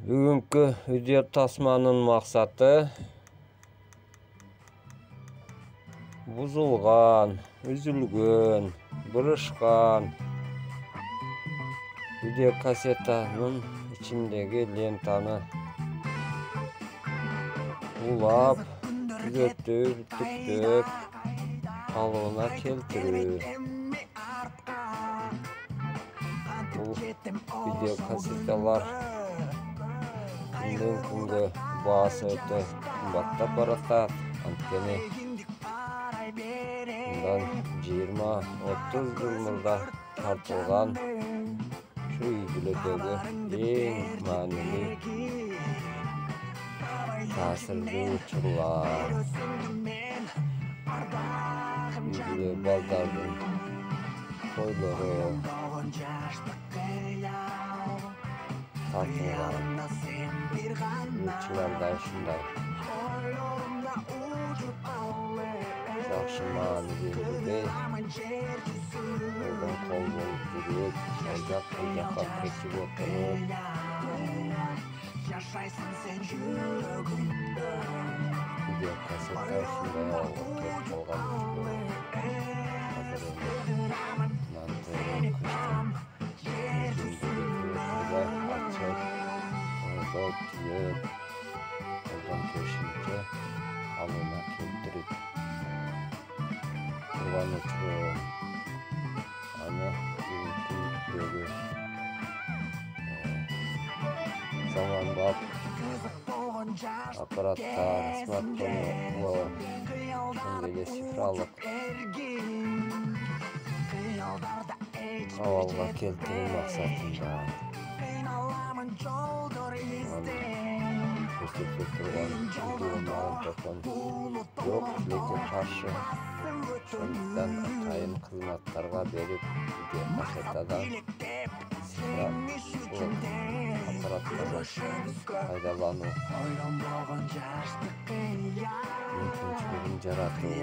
Бүгүнкү видео тасманын максаты бузулган, үзүлгөн, бурушкан видео кассетанын ичиндеги лентаны улап, түзөтүп, түктөп калыбына келтирүү. Бул видео кассеталар күндөн күнгө баасы өтө кымбаттап баратат. Анткени мындан 20-30 жыл мурда тартылган ушу үй бүлөдөгү эң маанилүү таасирдүү учурлар. Үй бүлө балдардын тойлору тартылган. Учурларда ушундай жакшы маанилүүгү колдон кол болуп жүрүп, ал жак бул жакка кечип отуруп видео кассета ушундай окуп калган. Түйөп, колдон кешинче алына келтирип турган учуру аны бүгүнкү заманбап аппараттар, смартфонлор, ошондой цифралык абалга келтирүү максатында көрсөтүп турган видеомагнитофон жок, тилекке каршы. Ошондуктан атайын кызматтарга берип, видео кассетадан цифралык аппараттарды пайдалануу мүмкүнчүлүгүн жаратуу.